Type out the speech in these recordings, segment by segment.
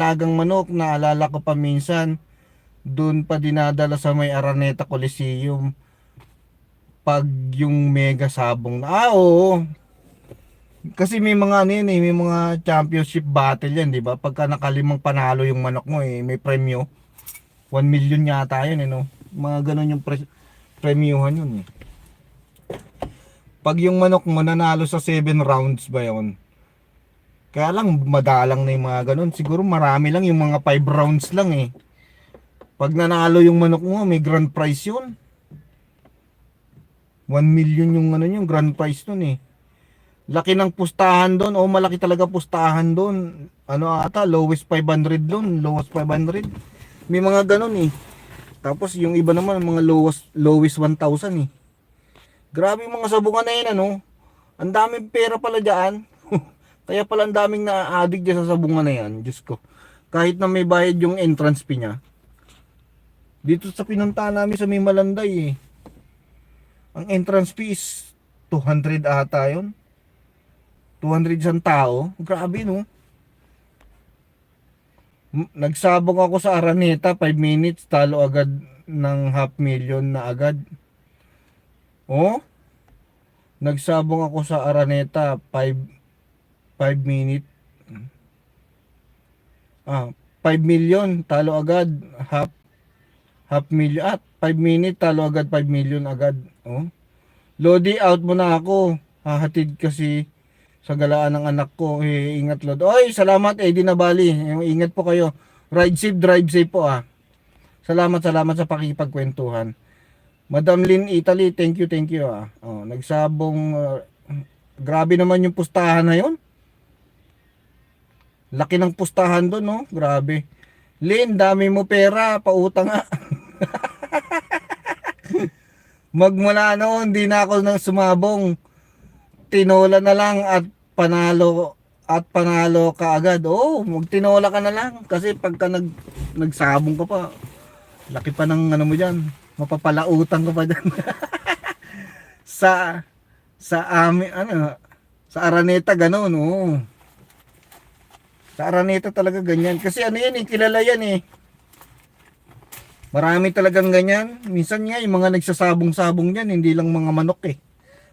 alagang manok, naalala ko pa minsan, doon pa dinadala sa may Araneta Coliseum pag yung mega sabong. Oo. Kasi may mga ano yan eh, may mga championship battle yan, di ba? Pagka nakalimang panalo yung manok mo eh, may premyo. 1 million yata yun eh, no? Mga ganun yung premyuhan yun eh. Pag yung manok mo nanalo sa 7 rounds ba yun? Kaya lang madalang na yung mga ganun. Siguro marami lang yung mga 5 rounds lang eh. Pag nanalo yung manok mo, may grand prize yun. 1 million yung ano yung grand prize nun eh. Laki ng pustahan doon. O malaki talaga pustahan doon. Ano ata, lowest 500 doon. Lowest 500. May mga ganun eh. Tapos yung iba naman, mga lowest 1,000 eh. Grabe yung mga sabungan na yun ano. Ang daming pera pala dyan. Kaya pala ang daming na-addict dyan sa sabungan na yan. Diyos ko. Kahit na may bayad yung entrance fee niya. Dito sa pinunta namin sa may Malanday eh. Ang entrance fee is 200 ata yun. 200 isang tao. Grabe no. Nagsabong ako sa Araneta 5 minutes. Talo agad ng 500,000 na agad. Oh. Nagsabong ako sa Araneta 5 minutes. 5 million talo agad. Half million. 5 minutes talo agad 5 million agad. Oh. Lodi out mo na ako. Hahatid kasi sa galaan ng anak ko. Ingat Lord. Oy, salamat Eddie Nabali. Ingat po kayo. Ride safe, drive safe po ah. Salamat sa pakikipagkwentuhan. Madam Lynn Italy, thank you ah. Oh, nagsabong grabe naman yung pustahan na yon. Laki ng pustahan doon, no? Grabe. Lynn, dami mo pera, pautang nga. Magmula noon, di na ako nang sumabong. Tinola na lang at panalo ka agad. Oh, magtinola ka na lang kasi pagka nagsabong ka pa, laki pa ng ano mo diyan. Mapapalautang ka pa diyan. sa amin ano, sa Araneta ganoon, oh. Sa Araneta talaga ganyan kasi ano yan eh, kilala yan eh. Marami talagang ganyan. Minsan nga yung mga nagsasabong-sabong diyan, hindi lang mga manok eh.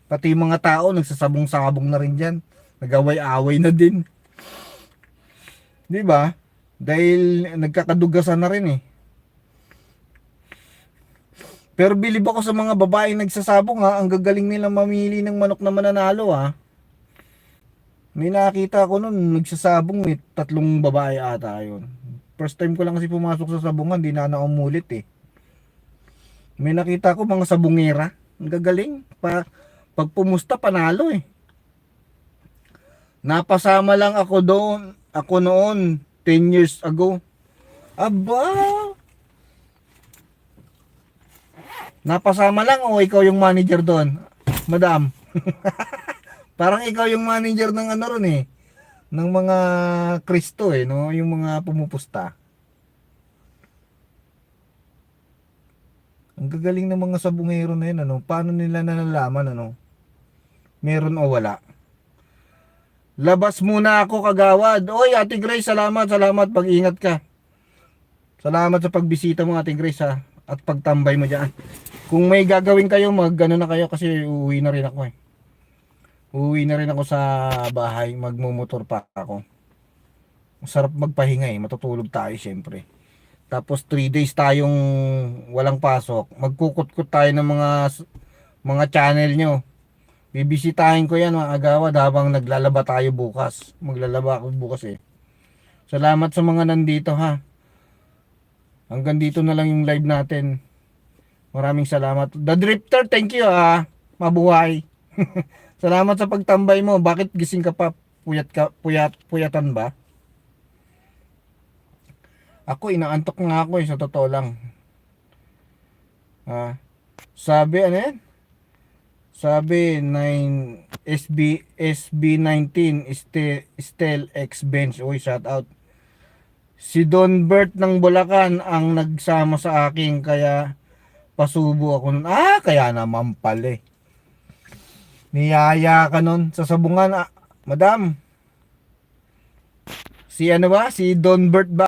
Pati yung mga tao nagsasabong-sabong na rin diyan. Nagaway-away na din. 'Di ba? Dahil nagkakadugasan na rin eh. Pero bilib ako sa mga babaeng nagsasabong ha, ang gagaling nila mamili ng manok na mananalo ha. May nakita ko noon nagsasabong eh, 3 babae ata yun. First time ko lang kasi pumasok sa sabungan, di na umulit eh. May nakita ko mga sabungera, ang gagaling. Pag pumusta panalo eh. Napasama lang ako noon 10 years ago. Aba! Napasama lang o ikaw yung manager doon, madam? Parang ikaw yung manager ng ano ron eh. Ng mga Kristo eh, no? Yung mga pumupusta. Ang gagaling ng mga sabungero na yun, ano? Paano nila nalalaman, ano? Meron o wala? Labas muna ako kagawad. Oy, Ate Grace, salamat. Pag-ingat ka. Salamat sa pagbisita mo, Ate Grace, ha? At pagtambay mo dyan. Kung may gagawin kayo, mag-ano na kayo kasi uuwi na rin ako eh. Uuwi na rin ako sa bahay, magmumotor pa ako. Masarap magpahinga eh, matutulog tayo syempre. Tapos 3 days tayong walang pasok. Magkukutkot tayo ng mga channel nyo. Bibisitahin ko yan mga agawad habang naglalaba tayo bukas. Maglalaba ako bukas eh. Salamat sa mga nandito ha. Hanggang dito na lang yung live natin. Maraming salamat. The Drifter, thank you ha. Mabuhay. Salamat sa pagtambay mo. Bakit gising ka pa? Puyatan ba? Ako inaantok nga ako eh, sa totoo lang. Sabi ano yan? Sabi 9 SB19 Stel X Bench. Uy, shout out. Si Don Bert ng Bulacan ang nagsama sa akin kaya pasubo ako nun. Kaya naman pala eh. Niyaya ka nun sa sabungan. Madam, Si ano ba? Si Don Bert ba?